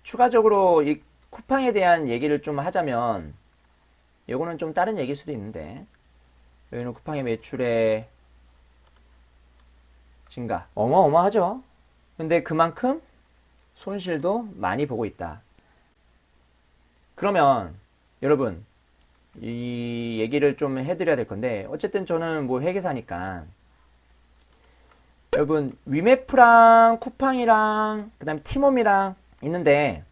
추가적으로 이 쿠팡에 대한 얘기를 좀 하자면, 요거는 좀 다른 얘기일 수도 있는데, 여기는 쿠팡의 매출의 증가 어마어마하죠. 근데 그만큼 손실도 많이 보고 있다. 그러면 여러분, 이 얘기를 좀 해드려야 될 건데, 어쨌든 저는 뭐 회계사니까, 여러분 위메프랑 쿠팡이랑 그 다음에 티몬이랑 있는데,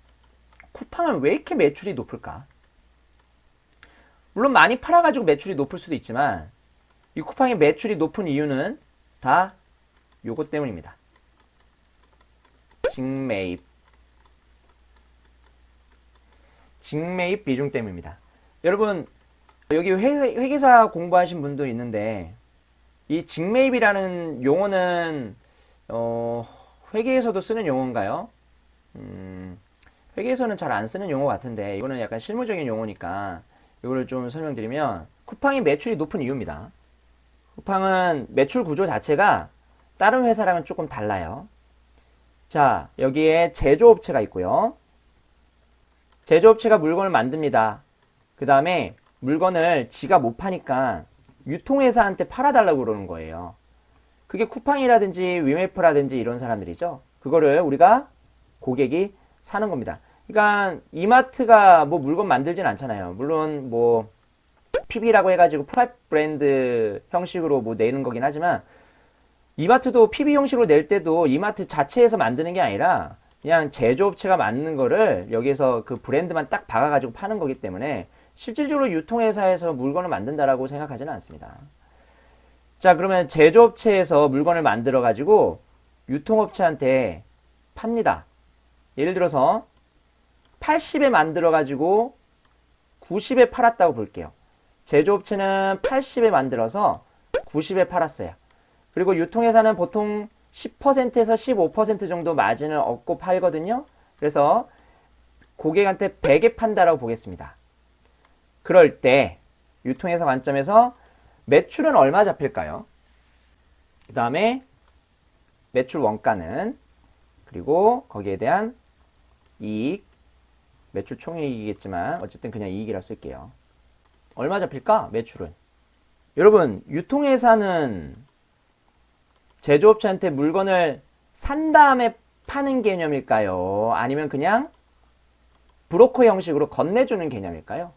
쿠팡은 왜 이렇게 매출이 높을까? 물론 많이 팔아가지고 매출이 높을 수도 있지만, 이 쿠팡의 매출이 높은 이유는 다 요것 때문입니다. 직매입 비중 때문입니다. 여러분, 여기 회계사 공부하신 분도 있는데, 이 직매입이라는 용어는 회계에서도 쓰는 용어인가요? 회계에서는 잘 안 쓰는 용어 같은데, 이거는 약간 실무적인 용어니까 이거를 좀 설명드리면, 쿠팡이 매출이 높은 이유입니다. 쿠팡은 매출 구조 자체가 다른 회사랑은 조금 달라요. 자, 여기에 제조업체가 있고요. 제조업체가 물건을 만듭니다. 그 다음에 물건을 지가 못 파니까 유통회사한테 팔아달라고 그러는 거예요. 그게 쿠팡이라든지 위메프라든지 이런 사람들이죠. 그거를 우리가 고객이 사는 겁니다. 그러니까 이마트가 뭐 물건 만들진 않잖아요. 물론 뭐 PB라고 해가지고 프라이빗 브랜드 형식으로 뭐 내는 거긴 하지만, 이마트도 PB 형식으로 낼 때도 이마트 자체에서 만드는 게 아니라 그냥 제조업체가 만든 거를 여기에서 그 브랜드만 딱 박아가지고 파는 거기 때문에 실질적으로 유통회사에서 물건을 만든다라고 생각하지는 않습니다. 자, 그러면 제조업체에서 물건을 만들어 가지고 유통업체한테 팝니다. 예를 들어서 80에 만들어 가지고 90에 팔았다고 볼게요. 제조업체는 80에 만들어서 90에 팔았어요. 그리고 유통회사는 보통 10%에서 15% 정도 마진을 얻고 팔거든요. 그래서 고객한테 100에 판다라고 보겠습니다. 그럴 때 유통회사 관점에서 매출은 얼마 잡힐까요? 그 다음에 매출 원가는, 그리고 거기에 대한 이익, 매출 총이익이겠지만 어쨌든 그냥 이익이라 쓸게요. 얼마 잡힐까? 매출은. 여러분, 유통회사는 제조업체한테 물건을 산 다음에 파는 개념일까요? 아니면 그냥 브로커 형식으로 건네주는 개념일까요?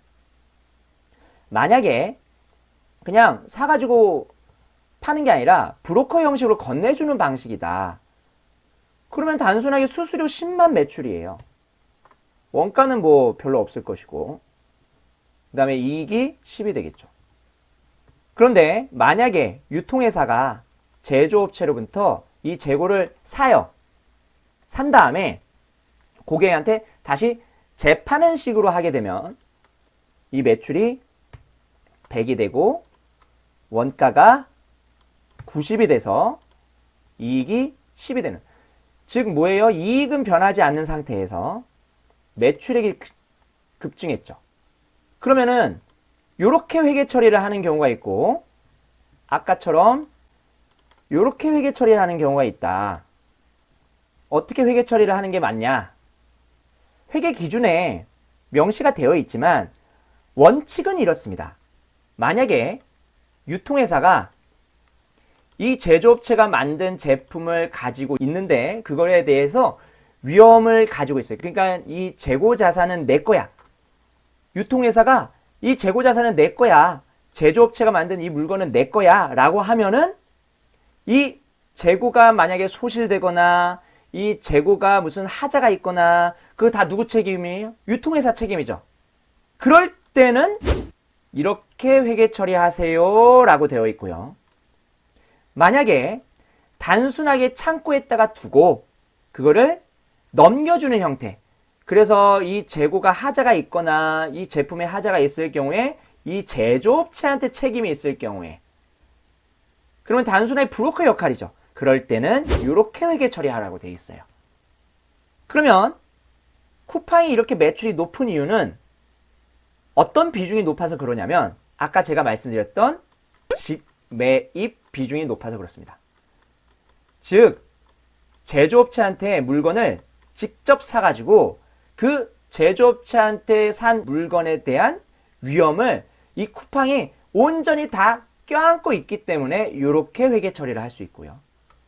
만약에 그냥 사가지고 파는 게 아니라 브로커 형식으로 건네주는 방식이다. 그러면 단순하게 수수료 10만 매출이에요. 원가는 뭐 별로 없을 것이고, 그 다음에 이익이 10이 되겠죠. 그런데 만약에 유통회사가 제조업체로부터 이 재고를 사요. 산 다음에 고객한테 다시 재파는 식으로 하게 되면 이 매출이 100이 되고 원가가 90이 돼서 이익이 10이 되는. 즉 뭐예요? 이익은 변하지 않는 상태에서 매출액이 급증했죠. 그러면은 이렇게 회계 처리를 하는 경우가 있고, 아까처럼 이렇게 회계 처리를 하는 경우가 있다. 어떻게 회계 처리를 하는 게 맞냐? 회계 기준에 명시가 되어 있지만 원칙은 이렇습니다. 만약에 유통회사가 이 제조업체가 만든 제품을 가지고 있는데 그거에 대해서 위험을 가지고 있어요. 그러니까 이 재고 자산은 내 거야. 유통회사가 이 재고 자산은 내 거야. 제조업체가 만든 이 물건은 내 거야. 라고 하면은 이 재고가 만약에 소실되거나 이 재고가 무슨 하자가 있거나 그거 다 누구 책임이에요? 유통회사 책임이죠. 그럴 때는 이렇게 회계 처리하세요 라고 되어 있고요. 만약에 단순하게 창고에다가 두고 그거를 넘겨주는 형태, 그래서 이 재고가 하자가 있거나 이 제품에 하자가 있을 경우에 이 제조업체한테 책임이 있을 경우에, 그러면 단순하게 브로커 역할이죠. 그럴 때는 이렇게 회계 처리하라고 되어 있어요. 그러면 쿠팡이 이렇게 매출이 높은 이유는 어떤 비중이 높아서 그러냐면, 아까 제가 말씀드렸던 직매입 비중이 높아서 그렇습니다. 즉 제조업체한테 물건을 직접 사가지고 그 제조업체한테 산 물건에 대한 위험을 이 쿠팡이 온전히 다 껴안고 있기 때문에 이렇게 회계 처리를 할 수 있고요.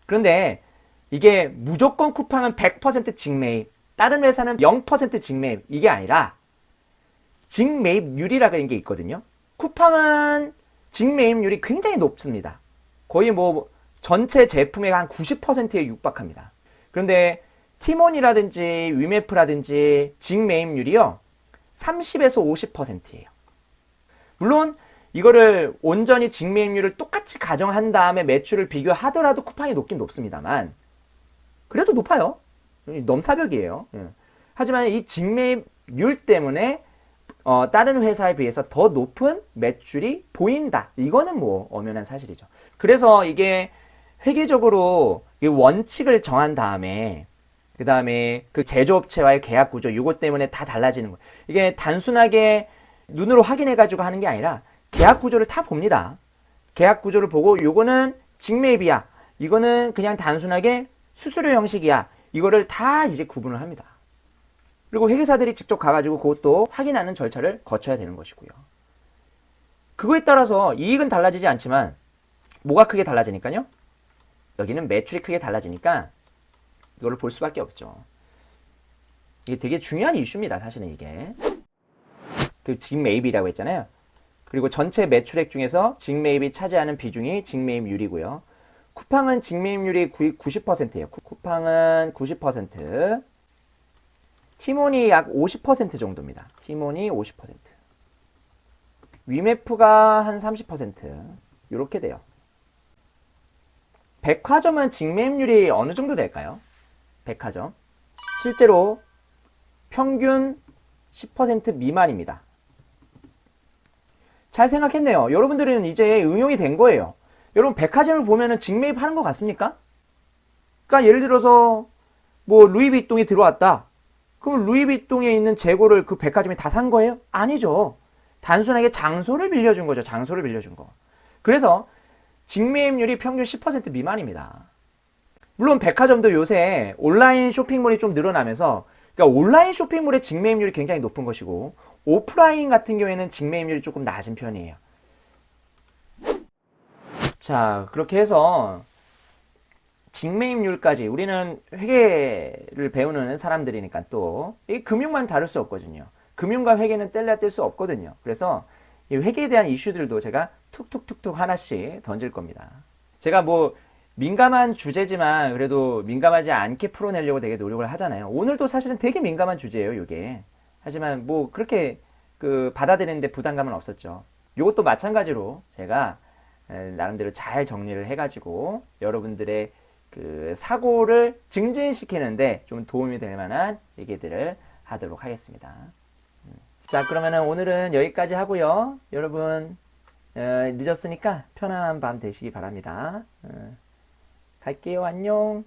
그런데 이게 무조건 쿠팡은 100% 직매입, 다른 회사는 0% 직매입, 이게 아니라 직매입률이라는 게 있거든요. 쿠팡은 직매입률이 굉장히 높습니다. 거의 뭐 전체 제품의 한 90%에 육박합니다. 그런데 티몬이라든지 위메프라든지 직매입률이요 30에서 50%예요. 물론 이거를 온전히 직매입률을 똑같이 가정한 다음에 매출을 비교하더라도 쿠팡이 높긴 높습니다만 그래도 높아요. 넘사벽이에요. 하지만 이 직매입률 때문에 다른 회사에 비해서 더 높은 매출이 보인다. 이거는 뭐 엄연한 사실이죠. 그래서 이게 회계적으로 원칙을 정한 다음에 그 다음에 그 제조업체와의 계약 구조 이것 때문에 다 달라지는 거예요. 이게 단순하게 눈으로 확인해가지고 하는 게 아니라 계약 구조를 다 봅니다. 계약 구조를 보고 요거는 직매입이야. 이거는 그냥 단순하게 수수료 형식이야. 이거를 다 이제 구분을 합니다. 그리고 회계사들이 직접 가가지고 그것도 확인하는 절차를 거쳐야 되는 것이고요. 그거에 따라서 이익은 달라지지 않지만 뭐가 크게 달라지니까요? 여기는 매출이 크게 달라지니까 이거를 볼 수밖에 없죠. 이게 되게 중요한 이슈입니다. 사실은 이게. 그 직매입이라고 했잖아요. 그리고 전체 매출액 중에서 직매입이 차지하는 비중이 직매입률이고요. 쿠팡은 직매입률이 90%예요. 쿠팡은 90%. 티몬이 약 50% 정도입니다. 티몬이 50%. 위메프가 한 30%. 이렇게 돼요. 백화점은 직매입률이 어느 정도 될까요? 백화점. 실제로 평균 10% 미만입니다. 잘 생각했네요. 여러분들은 이제 응용이 된 거예요. 여러분 백화점을 보면은 직매입하는 것 같습니까? 그러니까 예를 들어서 뭐 루이비통이 들어왔다. 그럼 루이비통에 있는 재고를 그 백화점이 다 산 거예요? 아니죠. 단순하게 장소를 빌려준 거죠. 장소를 빌려준 거. 그래서 직매입률이 평균 10% 미만입니다. 물론 백화점도 요새 온라인 쇼핑몰이 좀 늘어나면서 그러니까 온라인 쇼핑몰의 직매입률이 굉장히 높은 것이고 오프라인 같은 경우에는 직매입률이 조금 낮은 편이에요. 자, 그렇게 해서 직매입률까지 우리는 회계를 배우는 사람들이니까 또 이 금융만 다룰 수 없거든요. 금융과 회계는 뗄래야 뗄 수 없거든요. 그래서 이 회계에 대한 이슈들도 제가 툭툭툭툭 하나씩 던질 겁니다. 제가 뭐 민감한 주제지만 그래도 민감하지 않게 풀어내려고 되게 노력을 하잖아요. 오늘도 사실은 되게 민감한 주제예요, 이게. 하지만 뭐 그렇게 그 받아들이는데 부담감은 없었죠. 이것도 마찬가지로 제가 나름대로 잘 정리를 해가지고 여러분들의 그 사고를 증진시키는데 좀 도움이 될 만한 얘기들을 하도록 하겠습니다. 자, 그러면은 오늘은 여기까지 하고요. 여러분 늦었으니까 편안한 밤 되시기 바랍니다. 갈게요. 안녕.